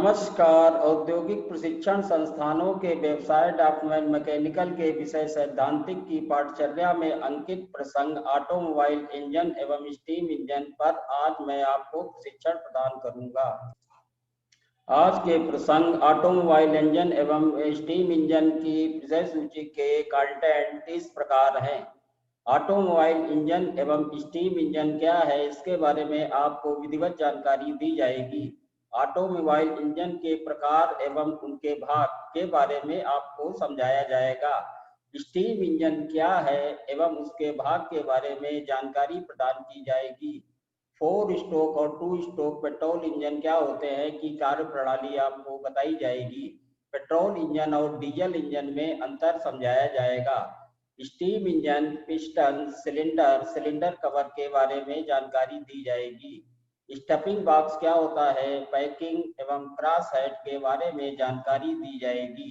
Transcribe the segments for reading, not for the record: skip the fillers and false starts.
नमस्कार। औद्योगिक प्रशिक्षण संस्थानों के व्यवसाय डॉक्यूमेंट मैकेनिकल के विषय सैद्धांतिक की पाठचर्या में अंकित प्रसंग ऑटोमोबाइल इंजन एवं स्टीम इंजन पर आज मैं आपको प्रशिक्षण प्रदान करूंगा। आज के प्रसंग ऑटोमोबाइल इंजन एवं स्टीम इंजन की विषय सूची के कंटेंट इस प्रकार हैं। ऑटोमोबाइल इंजन एवं स्टीम इंजन क्या है, इसके बारे में आपको विधिवत जानकारी दी जाएगी। ऑटोमोबाइल इंजन के प्रकार एवं उनके भाग के बारे में आपको समझाया जाएगा। स्टीम इंजन क्या है एवं उसके भाग के बारे में जानकारी प्रदान की जाएगी। 4 स्ट्रोक और 2 स्ट्रोक पेट्रोल इंजन क्या होते हैं की कार्य प्रणाली आपको बताई जाएगी। पेट्रोल इंजन और डीजल इंजन में अंतर समझाया जाएगा। Steam engine, piston, cylinder cover के बारे में जानकारी दी जाएगी। स्टफिंग बॉक्स क्या होता है, पैकिंग एवं क्रॉस हेड के बारे में जानकारी दी जाएगी।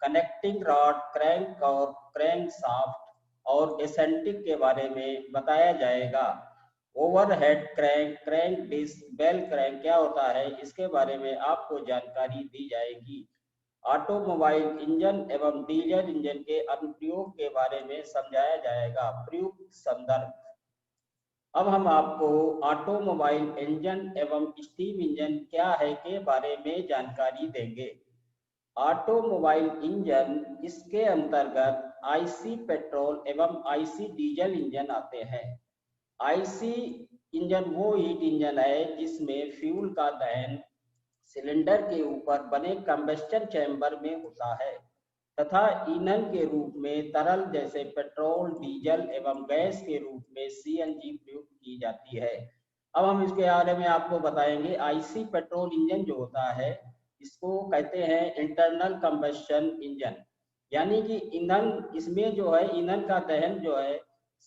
कनेक्टिंग रॉड, क्रैंक और क्रैंक शाफ्ट और एसेंटिक के बारे में बताया जाएगा। Overhead crank, crank disc, bell crank क्या होता है, इसके बारे में आपको जानकारी दी जाएगी। ऑटोमोबाइल इंजन एवं डीजल इंजन के अनुप्रयोग के बारे में समझाया जाएगा। प्रयुक्त संदर्भ। अब हम आपको ऑटोमोबाइल इंजन एवं स्टीम इंजन क्या है के बारे में जानकारी देंगे। ऑटोमोबाइल इंजन, इसके अंतर्गत आईसी पेट्रोल एवं आईसी डीजल इंजन आते हैं। आईसी इंजन वो हीट इंजन है जिसमें फ्यूल का दहन सिलेंडर के ऊपर बने कंबस्टन चैम्बर में होता है तथा ईंधन के रूप में तरल जैसे पेट्रोल, डीजल एवं गैस के रूप में सीएनजी प्रयुक्त की जाती है। अब हम इसके बारे में आपको बताएंगे। आईसी पेट्रोल इंजन जो होता है, इसको कहते हैं इंटरनल कंबस्शन इंजन, यानी कि ईंधन इसमें जो है, ईंधन का दहन जो है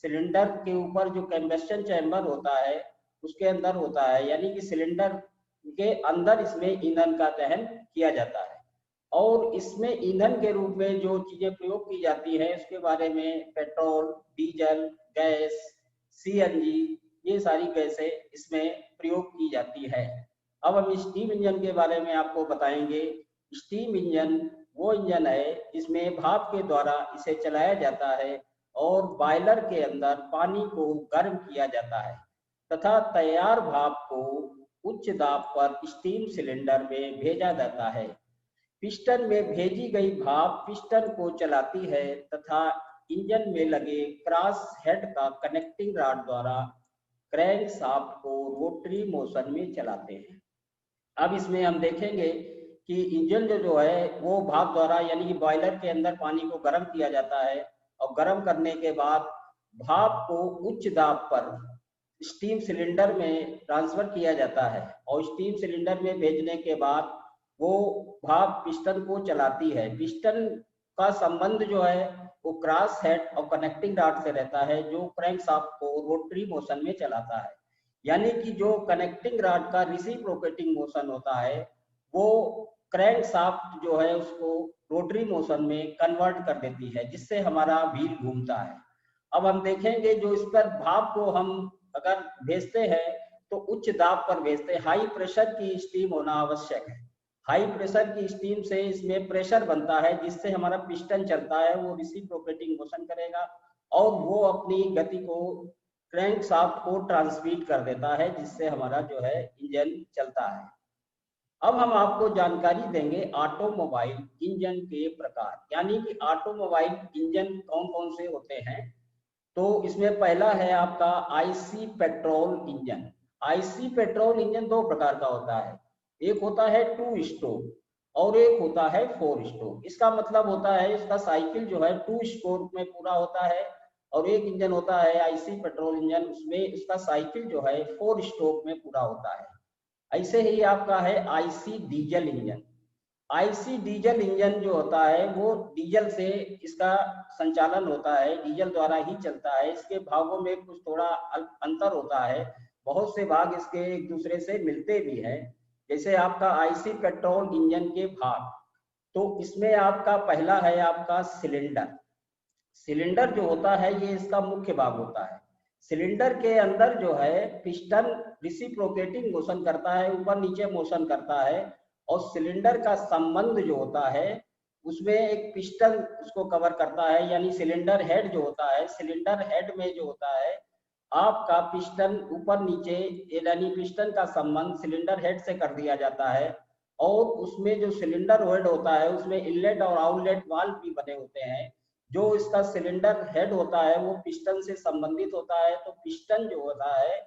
सिलेंडर के ऊपर जो कंबस्टन चैम्बर होता है उसके अंदर होता है, यानी कि सिलेंडर के अंदर इसमें ईंधन का दहन किया जाता है। और इसमें ईंधन के रूप में जो चीजें प्रयोग की जाती है उसके बारे में पेट्रोल, डीजल, गैस, सीएनजी, ये सारी गैसें इसमें प्रयोग की जाती है। अब हम स्टीम इंजन के बारे में आपको बताएंगे। स्टीम इंजन वो इंजन है जिसमें भाप के द्वारा इसे चलाया जाता है और बॉयलर के अंदर पानी को गर्म किया जाता है तथा तैयार भाप को उच्च दाब पर स्टीम सिलेंडर में भेजा जाता है। पिस्टन में भेजी गई भाप पिस्टन को चलाती है तथा इंजन में लगे क्रॉस हेड का कनेक्टिंग रॉड द्वारा क्रैंक शाफ्ट को रोटरी मोशन में चलाते हैं। अब इसमें हम देखेंगे कि इंजन जो है वो भाप द्वारा, यानी कि बॉयलर के अंदर पानी को गर्म किया जाता है और गर्म करने के बाद भाप को उच्च दाब पर स्टीम सिलेंडर में ट्रांसफर किया जाता है और स्टीम सिलेंडर में भेजने के बाद वो भाप पिस्टन को चलाती है। पिस्टन का संबंध जो है वो क्रॉस हेड और कनेक्टिंग रॉड से रहता है जो क्रैंक शाफ्ट को रोटरी मोशन में चलाता है, यानी कि जो कनेक्टिंग रॉड का रिसिप्रोकेटिंग मोशन होता है वो क्रैंक शाफ्ट जो है उसको रोटरी मोशन में कन्वर्ट कर देती है, जिससे हमारा व्हील घूमता है। अब हम देखेंगे जो इस पर भाप को हम अगर भेजते हैं तो उच्च दाब पर भेजते हैं। हाई प्रेशर की स्टीम होना आवश्यक है। हाई प्रेशर की स्टीम से इसमें प्रेशर बनता है जिससे हमारा पिस्टन चलता है, वो रिसिप्रोकेटिंग मोशन करेगा और वो अपनी गति को क्रैंक शाफ्ट को ट्रांसमिट कर देता है, जिससे हमारा जो है इंजन चलता है। अब हम आपको जानकारी देंगे ऑटोमोबाइल इंजन के प्रकार, यानी कि ऑटोमोबाइल इंजन कौन कौन से होते हैं। तो इसमें पहला है आपका IC petrol engine. IC petrol engine दो प्रकार का होता है, एक होता है 2 स्ट्रोक और एक होता है 4 स्ट्रोक। इसका मतलब होता है इसका साइकिल जो है 2 स्ट्रोक में पूरा होता है और एक इंजन होता है आईसी पेट्रोल इंजन, उसमें इसका साइकिल जो है 4 स्ट्रोक में पूरा होता है। ऐसे ही आपका है IC diesel engine. IC diesel engine जो होता है वो डीजल से इसका संचालन होता है, डीजल द्वारा ही चलता है। इसके भागों में कुछ थोड़ा अंतर होता है, बहुत से भाग इसके एक दूसरे से मिलते भी हैं। जैसे आपका आईसी पेट्रोल इंजन के भाग, तो इसमें आपका पहला है आपका सिलेंडर। सिलेंडर जो होता है ये इसका मुख्य भाग होता है। सिलेंडर के अंदर जो है पिस्टन रिसिप्रोकेटिंग मोशन करता है, ऊपर नीचे मोशन करता है और सिलेंडर का संबंध जो होता है उसमें एक पिस्टन उसको कवर करता है, यानी सिलेंडर हेड जो होता है, सिलेंडर हेड में जो होता है आपका पिस्टन ऊपर नीचे, यानी पिस्टन का संबंध सिलेंडर हेड से कर दिया जाता है। और उसमें जो सिलेंडर हेड होता है उसमें इनलेट और आउटलेट वाल्व भी बने होते हैं। जो इसका सिलेंडर हेड होता है वो पिस्टन से संबंधित होता है, तो पिस्टन जो होता है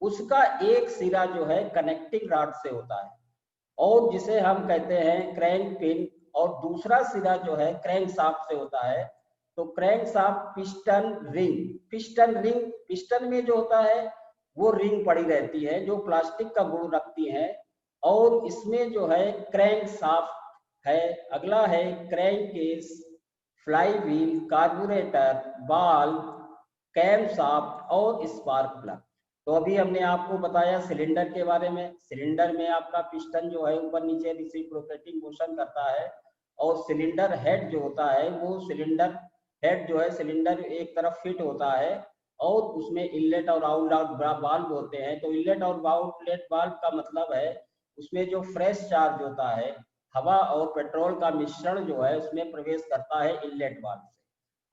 उसका एक सिरा जो है कनेक्टिंग रॉड से होता है और जिसे हम कहते हैं क्रैंक पिन, और दूसरा सिरा जो है क्रैंक शाफ्ट से होता है। तो crank shaft piston ring, piston में जो होता है वो रिंग पड़ी रहती है जो प्लास्टिक का गुण रखती है, और इसमें जो है क्रैंक शाफ्ट है। अगला है crank case, fly wheel, carburettor, valve, cam shaft और स्पार्क प्लग। तो अभी हमने आपको बताया सिलेंडर के बारे में। सिलेंडर में आपका पिस्टन जो है ऊपर नीचे रिसिप्रोकेटिंग मोशन करता है, और सिलेंडर हेड जो होता है वो सिलेंडर हेड जो है सिलेंडर एक तरफ फिट होता है और उसमें इनलेट और आउटलेट वाल्व होते हैं। तो इनलेट और आउटलेट वाल्व का मतलब है उसमें जो फ्रेश चार्ज होता है, हवा और पेट्रोल का मिश्रण जो है उसमें प्रवेश करता है इनलेट वाल्व से,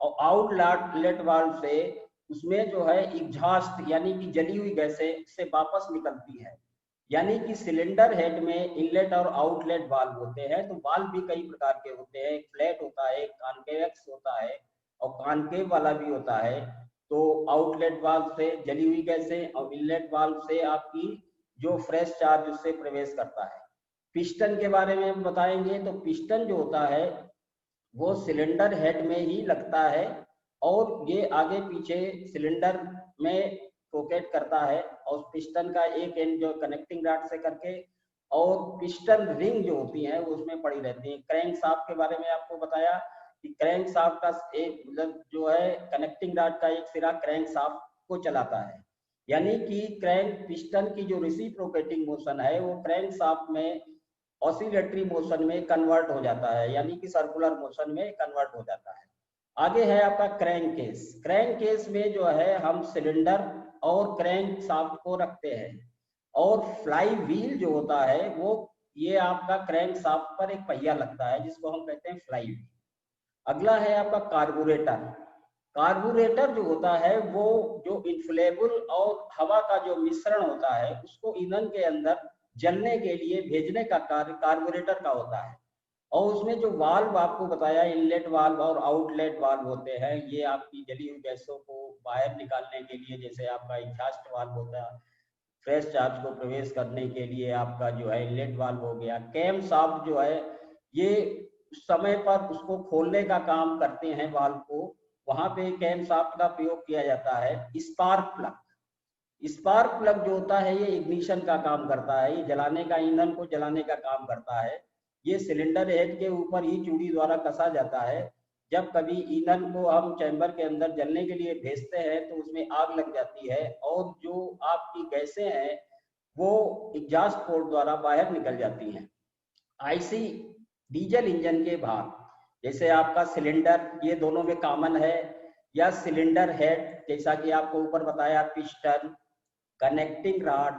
और आउटलेट वाल्व से उसमें जो है एग्जॉस्ट यानी कि जली हुई गैसें से वापस निकलती है। यानी कि सिलेंडर हेड में इनलेट और आउटलेट वाल्व होते हैं। तो वाल्व भी कई प्रकार के होते हैं, एक फ्लैट होता है, एक कॉन्केवेक्स होता है और कॉन्केव वाला भी होता है। तो आउटलेट वाल्व से जली हुई गैसें और इनलेट वाल्व से आपकी जो फ्रेश चार्ज उससे प्रवेश करता है। पिस्टन के बारे में हम बताएंगे। तो पिस्टन जो होता है वो सिलेंडर हेड में ही लगता है और ये आगे पीछे सिलेंडर में रोटेट करता है, और पिस्टन का एक एंड जो कनेक्टिंग रॉड से करके, और पिस्टन रिंग जो होती है वो उसमें पड़ी रहती है। क्रैंक शाफ्ट के बारे में आपको बताया कि क्रैंक शाफ्ट का एक मतलब जो है कनेक्टिंग रॉड का एक सिरा क्रैंक शाफ्ट को चलाता है, यानी कि क्रैंक पिस्टन की जो रिसिप्रोकेटिंग मोशन है वो क्रैंक शाफ्ट में ऑसिलेटरी मोशन में कन्वर्ट हो जाता है, यानी कि सर्कुलर मोशन में कन्वर्ट हो जाता है। आगे है आपका क्रैंक केस। क्रैंक केस में जो है हम सिलेंडर और क्रैंक शाफ्ट को रखते हैं, और फ्लाई व्हील जो होता है वो ये आपका क्रैंक शाफ्ट पर एक पहिया लगता है जिसको हम कहते हैं फ्लाई व्हील। अगला है आपका कार्बोरेटर। कार्बोरेटर जो होता है वो जो इन्फ्लेबल और हवा का जो मिश्रण होता है उसको ईंधन के अंदर जलने के लिए भेजने का कार्य कार्बोरेटर का होता है। और उसमें जो वाल्व आपको बताया इनलेट वाल्व और आउटलेट वाल्व होते हैं, ये आपकी जली हुई गैसों को बाहर निकालने के लिए, जैसे आपका एग्जॉस्ट वाल्व होता है फ्रेश चार्ज को प्रवेश करने के लिए आपका जो है इनलेट वाल्व हो गया। कैम शाफ्ट जो है ये समय पर उसको खोलने का काम करते हैं वाल्व को, वहां पे कैम शाफ्ट का प्रयोग किया जाता है। स्पार्क प्लग, स्पार्क प्लग जो होता है ये इग्निशन का काम करता है, ये जलाने का, ईंधन को जलाने का काम करता है। ये सिलेंडर हेड के ऊपर ही चूड़ी द्वारा कसा जाता है। जब कभी ईंधन को हम चैम्बर के अंदर जलने के लिए भेजते हैं तो उसमें आग लग जाती है और जो आपकी गैसें हैं वो एग्जॉस्ट पोर्ट द्वारा बाहर निकल जाती हैं। आईसी डीजल इंजन के भाग, जैसे आपका सिलेंडर, ये दोनों में कॉमन है, या सिलेंडर हेड जैसा कि आपको ऊपर बताया, piston, connecting rod,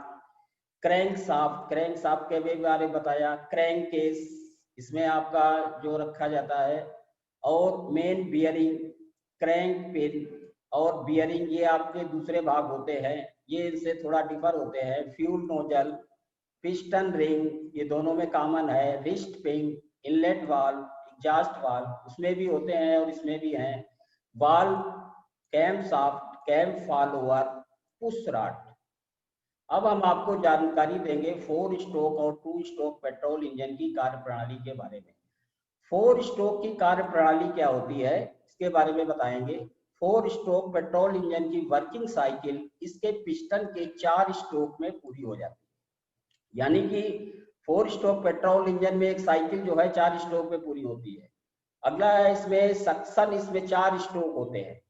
crank shaft के भी बारे में बताया, क्रैंक केस इसमें आपका जो रखा जाता है, और मेन बियरिंग, क्रैंक पिन और बियरिंग ये आपके दूसरे भाग होते हैं, ये इनसे थोड़ा डिफर होते हैं। फ्यूल नोजल, पिस्टन रिंग ये दोनों में कॉमन है, wrist pin, inlet valve, exhaust valve उसमें भी होते हैं और इसमें भी हैं, valve, cam shaft, cam follower, push rod. अब हम आपको जानकारी देंगे 4 स्ट्रोक और 2 स्ट्रोक पेट्रोल इंजन की कार्यप्रणाली के बारे में। 4 स्ट्रोक की कार्यप्रणाली क्या होती है इसके बारे में बताएंगे। 4 स्ट्रोक पेट्रोल इंजन की वर्किंग साइकिल इसके पिस्टन के 4 स्ट्रोक में पूरी हो जाती है, यानी कि 4 स्ट्रोक पेट्रोल इंजन में एक साइकिल जो है 4 स्ट्रोक में पूरी होती है। अगला है इसमें सक्शन, इसमें 4 स्ट्रोक होते हैं,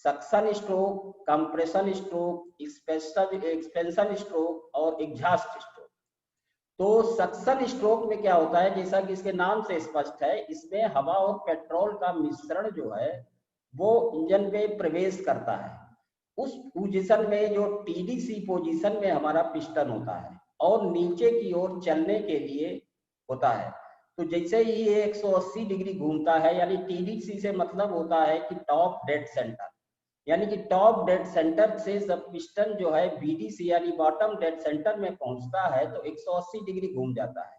suction stroke, compression stroke, expansion stroke और एग्जॉस्ट स्ट्रोक। तो सक्शन स्ट्रोक में क्या होता है, जैसा कि इसके नाम से स्पष्ट है, इसमें हवा और पेट्रोल का मिश्रण जो है वो इंजन में प्रवेश करता है। उस पोजीशन में जो टीडीसी पोजीशन में हमारा पिस्टन होता है, और नीचे की ओर चलने के लिए होता है। तो जैसे ही ये 180 डिग्री घूमता है, यानी TDC से मतलब होता है कि टॉप डेड सेंटर, यानी कि टॉप डेड सेंटर से जब पिस्टन जो है BDC यानी बॉटम डेड सेंटर में पहुंचता है तो 180 डिग्री घूम जाता है।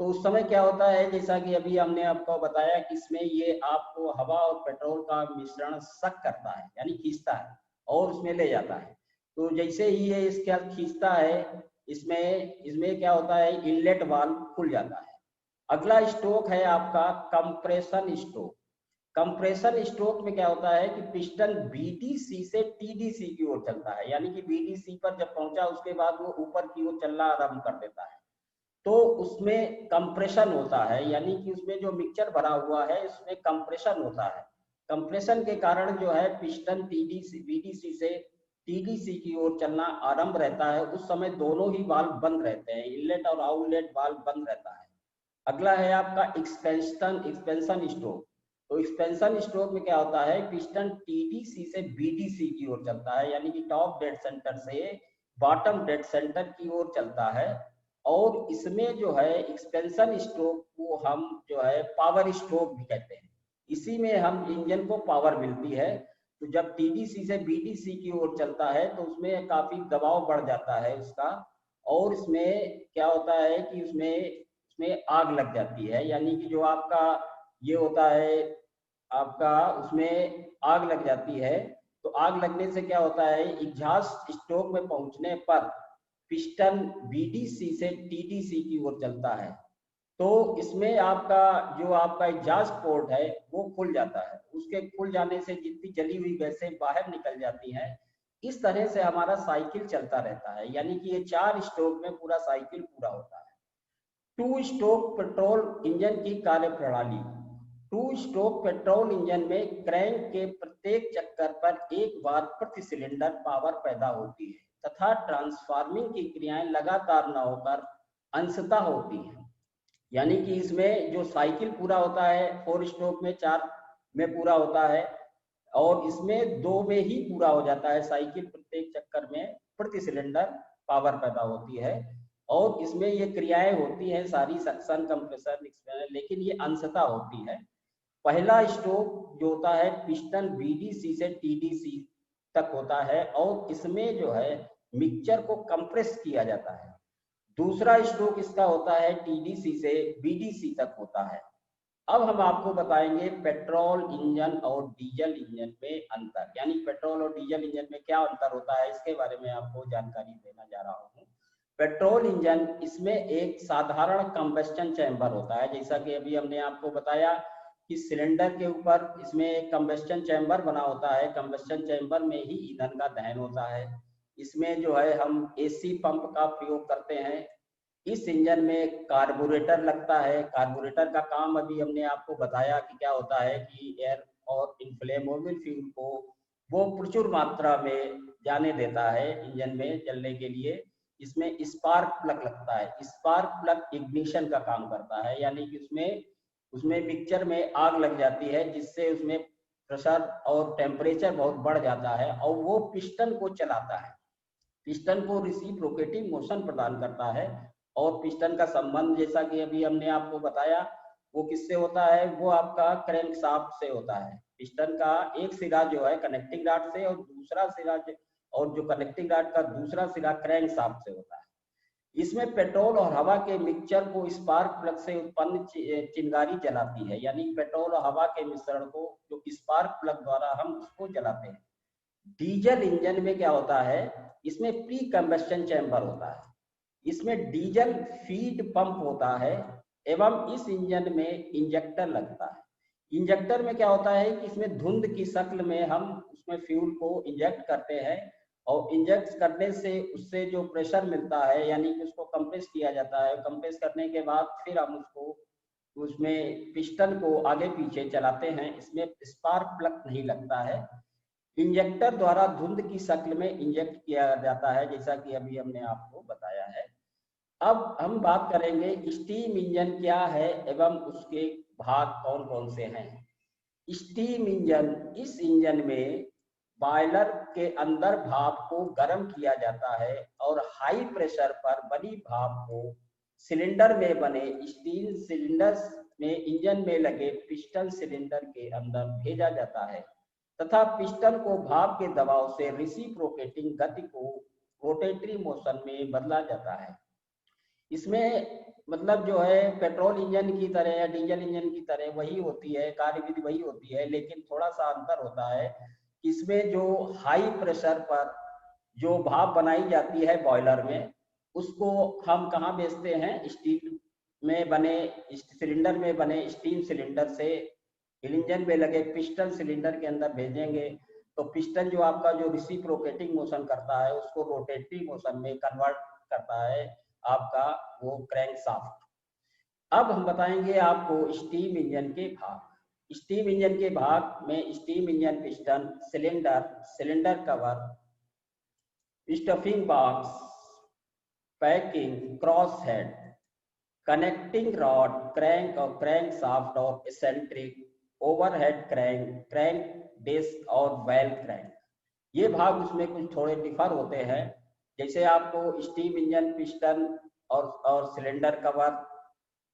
तो उस समय क्या होता है, जैसा कि अभी हमने आपको बताया कि इसमें ये आपको हवा और पेट्रोल का मिश्रण सक करता है, यानी खींचता है और उसमें ले जाता है। तो जैसे ही ये इसका खींचता है, इसमें क्या होता है, इनलेट वाल्व खुल जाता है। अगला स्ट्रोक है आपका कंप्रेशन स्ट्रोक। कंप्रेशन स्ट्रोक में क्या होता है कि पिस्टन BDC से TDC की ओर चलता है, यानी कि BDC पर जब पहुंचा उसके बाद वो ऊपर की ओर चलना आरंभ कर देता है। तो उसमें कंप्रेशन होता है, यानी कि उसमें जो मिक्सचर भरा हुआ है उसमें कंप्रेशन होता है। कंप्रेशन के कारण जो है पिस्टन BDC से TDC की ओर चलना आरंभ रहता है। उस समय दोनों ही वाल्व बंद रहते हैं, इनलेट और आउटलेट वाल्व बंद रहता है। अगला है आपका एक्सपेंशन स्ट्रोक। तो एक्सपेंशन स्ट्रोक में क्या होता है, पिस्टन TDC से BDC की ओर चलता है, यानी कि टॉप डेड सेंटर से बॉटम डेड सेंटर की ओर चलता है। और इसमें जो है एक्सपेंशन स्ट्रोक को हम जो है पावर स्ट्रोक भी कहते हैं। इसी में हम इंजन को पावर मिलती है। तो जब TDC से BDC की ओर चलता है तो उसमें काफी दबाव बढ़ जाता है उसका, और इसमें क्या होता है कि उसमें आग लग जाती है, यानी कि जो आपका ये होता है आपका उसमें आग लग जाती है। तो आग लगने से क्या होता है, एग्जॉस्ट स्ट्रोक में पहुंचने पर पिस्टन BDC से TDC की ओर चलता है। तो इसमें आपका एग्जॉस्ट पोर्ट है वो खुल जाता है, उसके खुल जाने से जितनी जली हुई गैसें बाहर निकल जाती हैं। इस तरह से हमारा साइकिल चलता रहता है, यानी कि ये 4 स्ट्रोक में पूरा साइकिल पूरा होता है। 2 स्ट्रोक पेट्रोल इंजन की कार्य प्रणाली। 2 स्ट्रोक पेट्रोल इंजन में क्रैंक के प्रत्येक चक्कर पर एक बार प्रति सिलेंडर पावर पैदा होती है तथा ट्रांसफार्मिंग की क्रियाएं लगातार न होकर अंशतः होती हैं। यानी कि इसमें जो साइकिल पूरा होता है 4 स्ट्रोक में 4 में पूरा होता है, और इसमें 2 में ही पूरा हो जाता है साइकिल। प्रत्येक चक्कर में प्रति सिलेंडर पावर पैदा होती है, और इसमें ये क्रियाएं होती हैं सारी सक्शन, कंप्रेशन, एक्सपेंशन, लेकिन ये अंशतः होती है। पहला स्ट्रोक जो होता है पिस्टन BDC से TDC तक होता है, और इसमें जो है मिक्सचर को कंप्रेस किया जाता है। दूसरा स्ट्रोक इसका होता है TDC से BDC तक होता है। अब हम आपको बताएंगे पेट्रोल इंजन और डीजल इंजन में अंतर, यानी पेट्रोल और डीजल इंजन में क्या अंतर होता है, इसके बारे में आपको जानकारी देना जा रहा हूँ। पेट्रोल इंजन, इसमें एक साधारण कंबस्टन चैम्बर होता है, जैसा कि अभी हमने आपको बताया कि सिलेंडर के ऊपर इसमें एक कंबस्टन चैम्बर बना होता है। कंबस्टन चैम्बर में ही ईंधन का दहन होता है। इसमें जो है हम AC पंप का प्रयोग करते हैं। इस इंजन में कार्बोरेटर लगता है। कार्बोरेटर का काम अभी हमने आपको बताया कि क्या होता है कि एयर और इनफ्लेमेबल फ्यूल को वो प्रचुर मात्रा में जाने देता है इंजन में चलने के लिए। इसमें स्पार्क प्लग लगता है। स्पार्क प्लग इग्निशन का काम करता है, यानी कि उसमें मिक्सचर में आग लग जाती है, जिससे उसमें प्रेशर और टेम्परेचर बहुत बढ़ जाता है और वो पिस्टन को चलाता है। पिस्टन को रिसिप्रोकेटिंग मोशन प्रदान करता है। और पिस्टन का संबंध जैसा कि अभी हमने आपको बताया वो किससे होता है, वो आपका क्रैंकशाफ्ट से होता है। पिस्टन का एक सिरा जो है कनेक्टिंग रॉड से, और जो कनेक्टिंग रॉड का दूसरा सिरा क्रैंकशाफ्ट से होता है। इसमें पेट्रोल और हवा के मिक्सचर को स्पार्क प्लग से उत्पन्न चिंगारी जलाती है, यानी पेट्रोल और हवा के मिश्रण को जो स्पार्क प्लग द्वारा हम उसको जलाते हैं। डीजल इंजन में क्या होता है, इसमें प्री कंबस्टन चैम्बर होता है। इसमें डीजल फीड पंप होता है एवं इस इंजन में इंजेक्टर लगता है। इंजेक्टर में क्या होता है कि इसमें धुंध की शक्ल में हम उसमें फ्यूल को इंजेक्ट करते हैं, और इंजेक्ट करने से उससे जो प्रेशर मिलता है, यानी कि उसको कंप्रेस किया जाता है। कंप्रेस करने के बाद फिर हम उसमें पिस्टन को आगे पीछे चलाते हैं। इसमें स्पार्क प्लग नहीं लगता है। इंजेक्टर द्वारा धुंध की शक्ल में इंजेक्ट किया जाता है, जैसा कि अभी हमने आपको बताया है। अब हम बात करेंगे स्टीम इंजन क्या है एवं उसके भाग कौन कौन से हैं। स्टीम इंजन, इस इंजन में बॉयलर के अंदर भाप को गर्म किया जाता है और हाई प्रेशर पर बनी भाप को सिलेंडर में बने स्टील सिलेंडर्स में इंजन में लगे पिस्टन सिलेंडर के अंदर भेजा जाता है तथा पिस्टन को भाप के दबाव से रिसिप्रोकेटिंग गति को रोटेटरी मोशन में बदला जाता है। इसमें मतलब जो है पेट्रोल इंजन की तरह या डीजल इंजन की तरह वही होती है, कार्यविधि वही होती है, लेकिन थोड़ा सा अंतर होता है। इसमें जो हाई प्रेशर पर जो भाप बनाई जाती है बॉयलर में, उसको हम कहाँ भेजते हैं? स्टील में बने सिलेंडर में बने स्टीम सिलेंडर से इंजन में लगे पिस्टन सिलेंडर के अंदर भेजेंगे, तो पिस्टन जो आपका जो रिसिप्रोकेटिंग मोशन करता है उसको रोटेटरी मोशन में कन्वर्ट करता है आपका वो क्रैंकशाफ्ट। अब हम बताएंगे आपको स्टीम इंजन के भाग। स्टीम इंजन के भाग में steam engine piston, cylinder, cylinder cover, stuffing box, packing, cross head, connecting rod, crank और क्रैंक शाफ्ट और eccentric, overhead crank, crank disc और वेल क्रैंक। ये भाग उसमें कुछ थोड़े डिफर होते हैं। जैसे आपको स्टीम इंजन पिस्टन और सिलेंडर कवर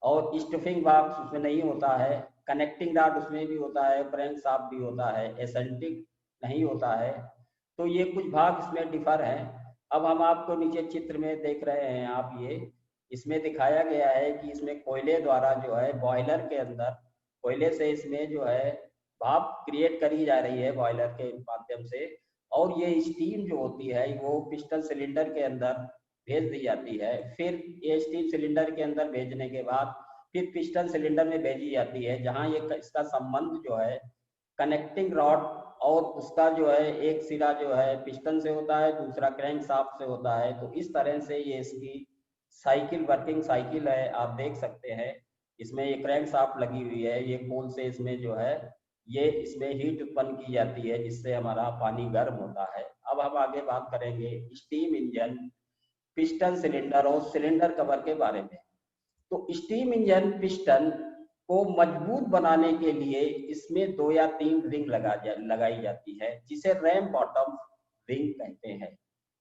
और स्टफिंग बॉक्स उसमें नहीं होता है, कनेक्टिंग रॉड उसमें भी होता है, क्रैंक शाफ्ट भी होता है, एसेंट्रिक नहीं होता है। तो ये कुछ भाग इसमें डिफर है। अब हम आपको नीचे चित्र में देख रहे हैं आप, ये इसमें दिखाया गया है कि इसमें कोयले द्वारा जो है बॉयलर के अंदर कोयले से इसमें जो है भाप क्रिएट करी जा रही है बॉयलर के माध्यम से, और ये स्टीम जो होती है वो पिस्टन सिलेंडर के अंदर भेज दी जाती है। फिर ये स्टीम सिलेंडर के अंदर भेजने के बाद फिर पिस्टन सिलेंडर में भेजी जाती है, जहां ये इसका संबंध जो है कनेक्टिंग रॉड और उसका जो है एक सिरा जो है पिस्टन से होता है, दूसरा क्रैंक शाफ्ट से होता है। तो इस तरह से ये इसकी साइकिल, वर्किंग साइकिल है, आप देख सकते हैं। इसमें ये क्रैंक शाफ्ट लगी हुई है, ये पोल से इसमें जो है ये इसमें हीट उत्पन्न की जाती है जिससे हमारा पानी गर्म होता है। अब हम आगे बात करेंगे स्टीम इंजन, पिस्टन सिलेंडर और सिलेंडर कवर के बारे में। तो स्टीम इंजन पिस्टन को मजबूत बनाने के लिए इसमें 2 या 3 रिंग लगाई जाती है, जिसे रैम बॉटम रिंग कहते हैं।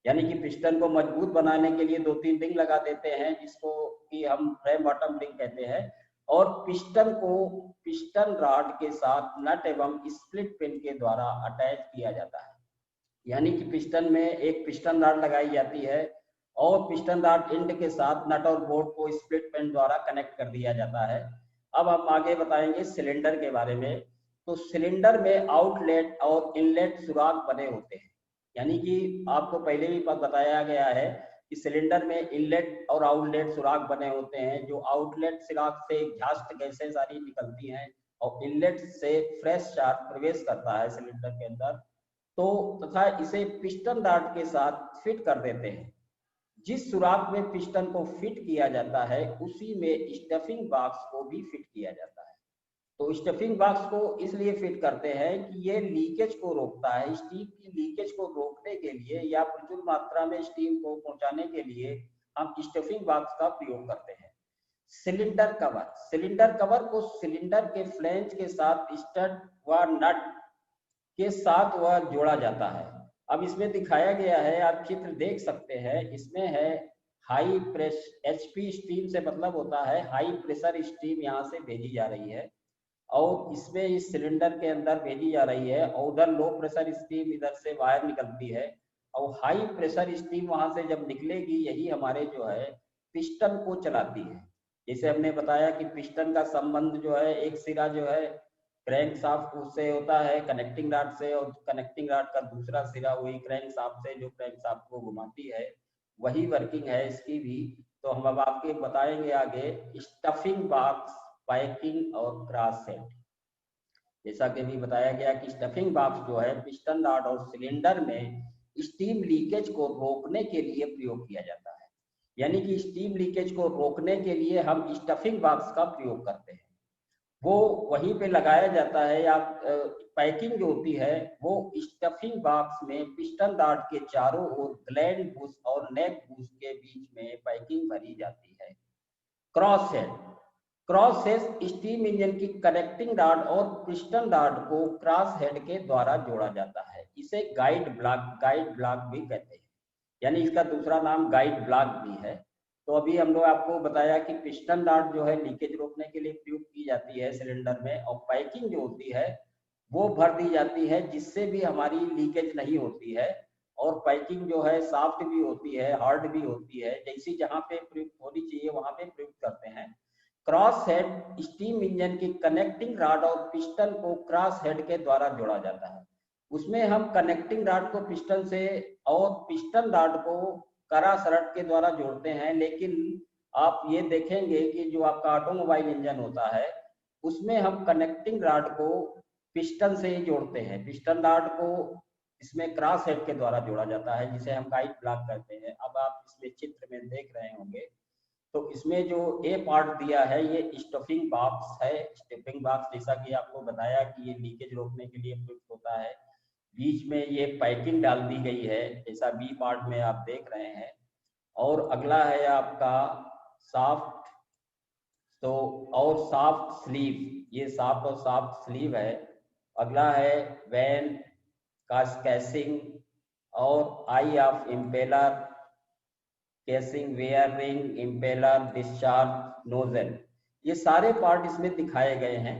यानी कि पिस्टन को मजबूत बनाने के लिए 2-3 रिंग लगा देते हैं, जिसको कि हम रैम बॉटम रिंग कहते हैं। और पिस्टन को पिस्टन रॉड के साथ नट एवं स्प्लिट पिन के द्वारा अटैच किया जाता है। यानी कि पिस्टन में एक पिस्टन रॉड लगाई जाती है और पिस्टन रॉड एंड के साथ नट और बोल्ट को स्प्लिट पिन द्वारा कनेक्ट कर दिया जाता है। अब हम आगे बताएंगे सिलेंडर के बारे में। तो सिलेंडर में आउटलेट और इनलेट सुराख बने होते हैं। यानी कि आपको पहले भी बताया गया है कि सिलेंडर में इनलेट और आउटलेट सुराख बने होते हैं। जो आउटलेट सुराख से एग्जॉस्ट गैसें सारी निकलती हैं और इनलेट से फ्रेश चार्ज प्रवेश करता है सिलेंडर के अंदर। तो तथा इसे पिस्टन रॉड के साथ फिट कर देते हैं। जिस सुराख में पिस्टन को फिट किया जाता है उसी में स्टफिंग बॉक्स को भी फिट किया जाता है। तो स्टफिंग बॉक्स को इसलिए फिट करते हैं कि ये लीकेज को रोकता है। स्टीम की लीकेज को रोकने के लिए या प्रचुर मात्रा में स्टीम को पहुंचाने के लिए हम स्टफिंग बॉक्स का प्रयोग करते हैं। सिलेंडर कवर, सिलेंडर कवर को सिलेंडर के फ्लैंज के साथ स्टड व नट के साथ वह जोड़ा जाता है। अब इसमें दिखाया गया है, आप चित्र देख सकते हैं, इसमें है हाई प्रेशर एचपी स्टीम से मतलब होता है हाई प्रेशर स्टीम यहाँ से भेजी जा रही है और इसमें इस सिलेंडर के अंदर भेजी जा रही है और उधर लो प्रेशर स्टीम इधर से बाहर निकलती है और हाई प्रेशर स्टीम वहां से जब निकलेगी यही हमारे जो है पिस्टन को चलाती है। जैसे हमने बताया कि पिस्टन का संबंध जो है एक सिरा जो है क्रैंक शाफ्ट से होता है कनेक्टिंग रॉड से, और कनेक्टिंग रॉड का दूसरा सिरा वही क्रैंक शाफ्ट से जो क्रैंक शाफ्ट को घुमाती है, वही वर्किंग है इसकी भी। तो हम अब आपके बताएंगे आगे स्टफिंग बॉक्स, पैकिंग और क्रॉस सेट। जैसा कि भी बताया गया कि स्टफिंग बॉक्स जो है पिस्टन रॉड और सिलेंडर में स्टीम लीकेज को रोकने के लिए प्रयोग किया जाता है। यानी कि स्टीम लीकेज को रोकने के लिए हम स्टफिंग बॉक्स का प्रयोग करते हैं, वो वहीं पे लगाया जाता है। या पैकिंग जो होती है वो स्टफिंग बॉक्स में पिस्टन रॉड के चारों ओर ग्लैंड बुश और नेक बुश के बीच में पैकिंग भरी जाती है। Cross head, cross head steam engine की कनेक्टिंग रॉड और पिस्टन रॉड को क्रॉस हेड के द्वारा जोड़ा जाता है। इसे गाइड ब्लॉक भी कहते हैं, यानी इसका दूसरा नाम गाइड ब्लॉक भी है। तो अभी हम लोग आपको बताया कि पिस्टन रॉड जो है लीकेज रोकने के लिए प्रयोग की जाती है सिलेंडर में, और पाइपिंग जो होती है वो भर दी जाती है जिससे भी हमारी लीकेज नहीं होती है। और पाइपिंग जो है सॉफ्ट भी होती है, हार्ड भी होती है, जैसी जहाँ पे प्रयुक्त होनी चाहिए वहाँ पे प्रयुक्त करते हैं। क्रॉस हेड स्टीम इंजन की कनेक्टिंग रॉड और पिस्टन को क्रॉस हेड के द्वारा जोड़ा जाता है। उसमें हम कनेक्टिंग रॉड को पिस्टन से और पिस्टन रॉड को क्रॉस रॉड के द्वारा जोड़ते हैं। लेकिन आप ये देखेंगे कि जो आपका ऑटोमोबाइल इंजन होता है उसमें हम कनेक्टिंग रॉड को पिस्टन से ही जोड़ते हैं। पिस्टन रॉड को इसमें क्रॉस हेड के द्वारा जोड़ा जाता है जिसे हम गाइड ब्लॉक करते हैं। अब आप इसमें चित्र में देख रहे होंगे, तो इसमें जो ए पार्ट दिया है ये स्टफिंग बॉक्स है। स्टफिंग बॉक्स जैसा कि आपको बताया कि ये लीकेज रोकने के लिए प्रयुक्त होता है। बीच में ये पाइपिंग डाल दी गई है जैसा बी पार्ट में आप देख रहे हैं। और अगला है आपका सॉफ्ट, तो और सॉफ्ट स्लीव, ये सॉफ्ट और सॉफ्ट स्लीव है। अगला है वैन का कैसिंग और eye of impeller, casing, wearing, impeller, discharge nozzle, ये सारे पार्ट इसमें दिखाए गए हैं।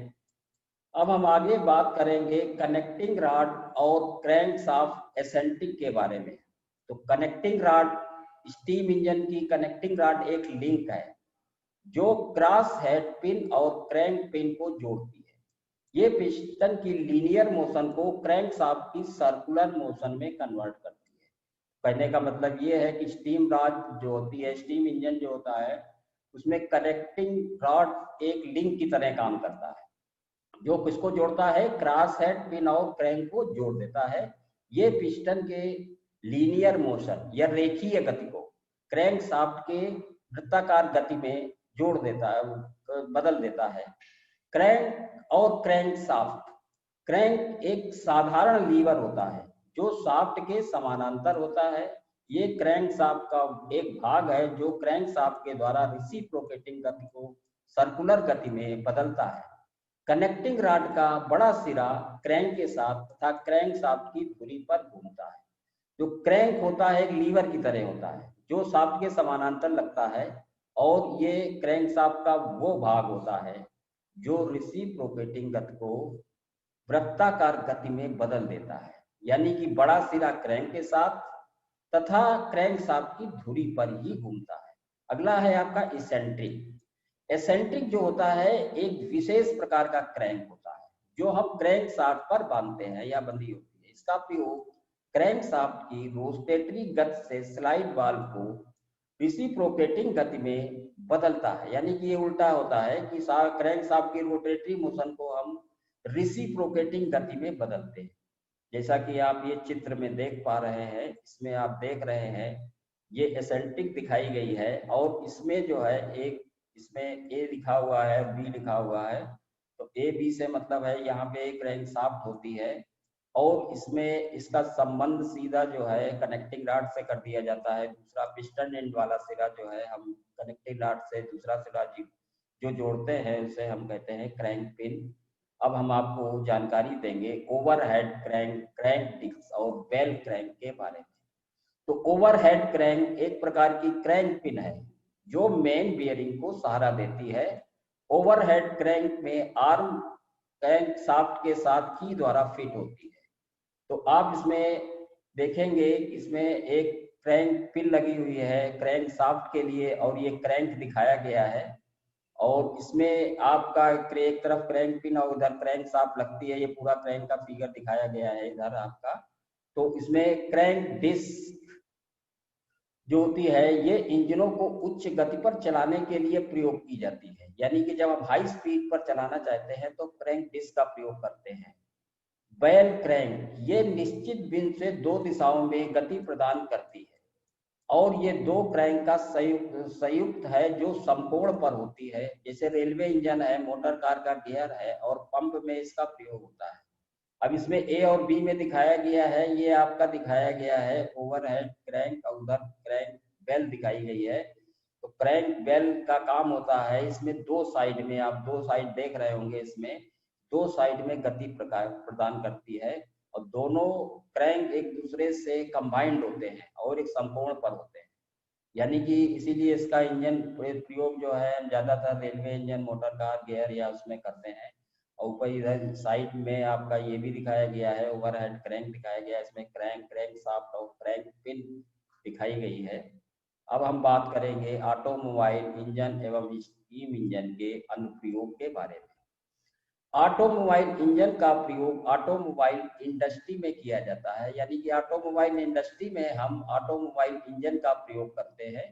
अब हम आगे बात करेंगे कनेक्टिंग रॉड और क्रैंक शाफ्ट एसेंट्रिक के बारे में। तो कनेक्टिंग रॉड, स्टीम इंजन की कनेक्टिंग रॉड एक लिंक है जो क्रॉस हेड पिन और क्रैंक पिन को जोड़ती है। ये पिस्टन की लीनियर मोशन को क्रैंक शाफ्ट की सर्कुलर मोशन में कन्वर्ट करती है। कहने का मतलब ये है कि स्टीम रॉड जो होती है, स्टीम इंजन जो होता है उसमें कनेक्टिंग रॉड एक लिंक की तरह काम करता है जो किसको जोड़ता है, क्रॉस हेड पिन और क्रैंक को जोड़ देता है। ये पिस्टन के लीनियर मोशन या रेखीय गति को क्रैंक शाफ्ट के वृत्ताकार गति में जोड़ देता है, बदल देता है। क्रैंक और क्रैंक शाफ्ट, क्रैंक एक साधारण लीवर होता है जो शाफ्ट के समानांतर होता है। ये क्रैंक शाफ्ट का एक भाग है जो क्रैंक शाफ्ट के द्वारा रिसिप्रोकेटिंग गति को सर्कुलर गति में बदलता है। कनेक्टिंग रॉड का बड़ा सिरा क्रैंक के साथ तथा क्रैंक शाफ्ट की धुरी पर घूमता है। जो क्रैंक होता है एक लीवर की तरह होता है जो शाफ्ट के समानांतर लगता है, और ये क्रैंक शाफ्ट का वो भाग होता है जो रिसिप्रोकेटिंग गति को वृत्ताकार गति में बदल देता है। यानी कि बड़ा सिरा क्रैंक के साथ तथा क्रैंक शाफ्ट की धुरी पर ही घूमता है। अगला है आपका इसेंट्रिक। एसेंट्रिक जो होता है एक विशेष प्रकार का क्रैंक होता है जो हम क्रैंक शाफ्ट पर बांधते हैं या बंधी होती है। इसका प्रयोग क्रैंक शाफ्ट की रोटेटरी गति से स्लाइड वाल्व को रिसिप्रोकेटिंग गति में बदलता है। यानी कि ये उल्टा होता है कि क्रैंक शाफ्ट की रोटेटरी मोशन को हम रिसिप्रोकेटिंग गति में बदलते हैं। जैसा कि आप ये चित्र में देख पा रहे हैं, इसमें आप देख रहे हैं ये एसेंट्रिक दिखाई गई है और इसमें जो है एक इसमें ए लिखा हुआ है, बी लिखा हुआ है। तो ए बी से मतलब है यहाँ पे एक क्रैंक शाफ्ट होती है और इसमें इसका संबंध सीधा जो है कनेक्टिंग रॉड से कर दिया जाता है। दूसरा पिस्टन एंड वाला सिरा जो है हम कनेक्टिंग रॉड से दूसरा सिरा जो जोड़ते हैं उसे हम कहते हैं क्रैंक पिन। अब हम आपको जानकारी देंगे ओवरहेड क्रैंक, क्रैंक डिस्क और बेल क्रैंक के बारे में। तो ओवरहेड क्रैंक एक प्रकार की क्रैंक पिन है जो मेन बियरिंग को सहारा देती है। ओवरहेड क्रैंक में आर्म क्रैंक शाफ्ट के साथ की द्वारा फिट होती है। तो आप इसमें देखेंगे इसमें एक क्रैंक पिन लगी हुई है क्रैंक शाफ्ट के लिए और ये क्रैंक दिखाया गया है। और इसमें आपका एक तरफ क्रैंक पिन और उधर क्रैंक शाफ्ट लगती है। ये पूरा क्रैंक का फिगर दिखाया गया है इधर आपका। तो इसमें क्रैंक डिस्क जो होती है ये इंजनों को उच्च गति पर चलाने के लिए प्रयोग की जाती है। यानी कि जब आप हाई स्पीड पर चलाना चाहते हैं तो क्रैंक डिस्क का प्रयोग करते हैं। बेल क्रैंक ये निश्चित बिंदु से दो दिशाओं में गति प्रदान करती है और ये दो क्रैंक का संयुक्त है जो समकोण पर होती है। जैसे रेलवे इंजन है, मोटर कार का गियर है और पंप में इसका प्रयोग होता है। अब इसमें ए और बी में दिखाया गया है, ये आपका दिखाया गया है ओवरहेड क्रैंक और उधर क्रैंक बेल दिखाई गई है। तो क्रैंक बेल का काम होता है इसमें दो साइड में, आप दो साइड देख रहे होंगे, इसमें दो साइड में गति प्रदान करती है और दोनों क्रैंक एक दूसरे से कंबाइंड होते हैं और एक समकोण पर होते हैं। यानी कि इसीलिए इसका इंजन प्रयोग जो है ज़्यादातर railway engine, motor car, gear या उसमें करते हैं। और ऊपर इधर साइड में आपका ये भी दिखाया गया है, ओवरहेड क्रैंक दिखाया गया है, इसमें क्रैंक शाफ्ट और क्रैंक पिन दिखाई गई है। अब हम बात करेंगे ऑटोमोबाइल इंजन एवं स्टीम इंजन के अनुप्रयोग के बारे में। ऑटोमोबाइल इंजन का प्रयोग ऑटोमोबाइल इंडस्ट्री में किया जाता है, यानी कि ऑटोमोबाइल इंडस्ट्री में हम ऑटोमोबाइल इंजन का प्रयोग करते हैं।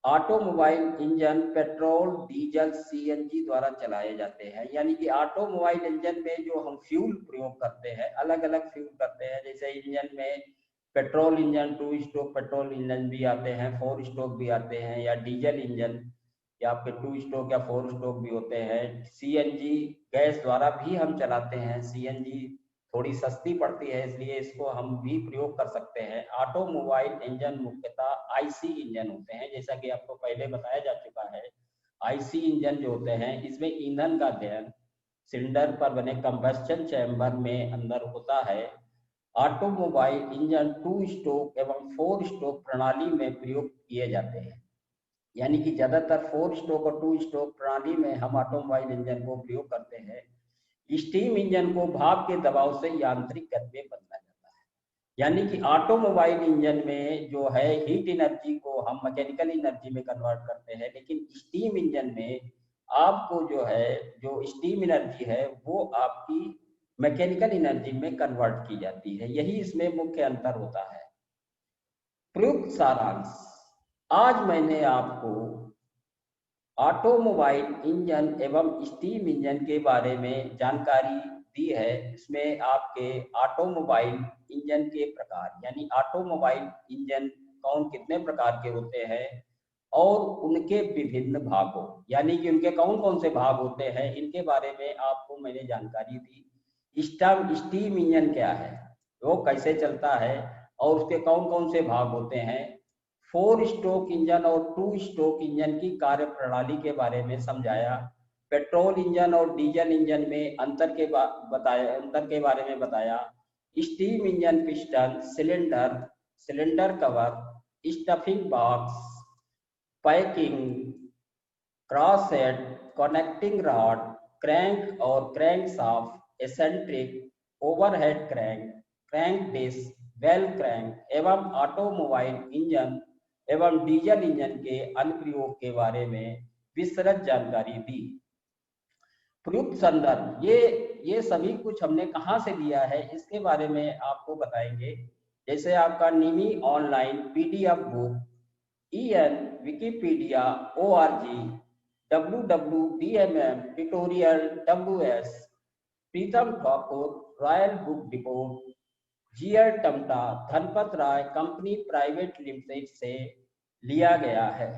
Automobile engine petrol, diesel, CNG द्वारा चलाए जाते हैं। यानी कि ऑटोमोबाइल इंजन में जो हम फ्यूल प्रयोग करते हैं, अलग अलग फ्यूल करते हैं। जैसे इंजन में petrol engine, 2 stroke petrol engine भी आते हैं, 4 स्ट्रोक भी आते हैं, या डीजल इंजन या आपके 2 स्ट्रोक या 4 स्ट्रोक भी होते हैं। सीएनजी गैस द्वारा भी हम चलाते हैं। सीएनजी थोड़ी सस्ती पड़ती है, इसलिए इसको हम भी प्रयोग कर सकते हैं। ऑटोमोबाइल इंजन मुख्यतः आईसी इंजन होते हैं, जैसा कि आपको पहले बताया जा चुका है। आईसी इंजन जो होते हैं, इसमें ईंधन का दहन सिलेंडर पर बने कंबस्शन चैम्बर में अंदर होता है। ऑटोमोबाइल इंजन 2 स्ट्रोक एवं 4 स्ट्रोक प्रणाली में प्रयोग किए जाते हैं। यानी कि ज्यादातर 4 स्ट्रोक और 2 स्ट्रोक प्रणाली में हम ऑटोमोबाइल इंजन को प्रयोग करते हैं। स्टीम इंजन को भाप के दबाव से यांत्रिक गति में बदला जाता है। यानी कि ऑटोमोबाइल इंजन में जो है हीट एनर्जी को हम मैकेनिकल एनर्जी में कन्वर्ट करते हैं, लेकिन स्टीम इंजन में आपको जो है, जो स्टीम एनर्जी है वो आपकी मैकेनिकल एनर्जी में कन्वर्ट की जाती है। यही इसमें मुख्य अंतर होता है। प्रयुक्त सारांश, आज मैंने आपको ऑटोमोबाइल इंजन एवं स्टीम इंजन के बारे में जानकारी दी है। इसमें आपके ऑटोमोबाइल इंजन के प्रकार, यानी ऑटोमोबाइल इंजन कौन कितने प्रकार के होते हैं और उनके विभिन्न भागों, यानी कि उनके कौन कौन से भाग होते हैं, इनके बारे में आपको मैंने जानकारी दी। स्टीम इंजन क्या है, वो कैसे चलता है और उसके कौन कौन से भाग होते हैं। 4 स्ट्रोक इंजन और 2 स्ट्रोक इंजन की कार्य प्रणाली के बारे में समझाया। पेट्रोल इंजन और डीजल इंजन में अंतर के बारे में बताया। Steam engine piston, cylinder cover, stuffing box, packing, cross head, connecting rod, crank और crank shaft, eccentric, overhead crank, crank disc, bell crank एवं ऑटोमोबाइल इंजन एवं डीजल इंजन के अनुप्रयोग के बारे में विस्तृत जानकारी दी। प्रयुक्त संदर्भ, ये सभी कुछ हमने कहाँ से लिया है इसके बारे में आपको बताएंगे। जैसे आपका निमी online PDF book, EN Wikipedia ORG, WWDMM tutorial WS, Pritam Thakur royal book depot, GR Tamta Dhanpat Rai company private limited से लिया गया है।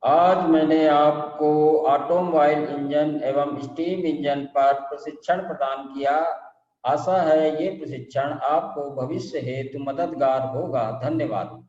आज मैंने आपको ऑटोमोबाइल इंजन एवं स्टीम इंजन पर प्रशिक्षण प्रदान किया। आशा है ये प्रशिक्षण आपको भविष्य हेतु मददगार होगा। धन्यवाद।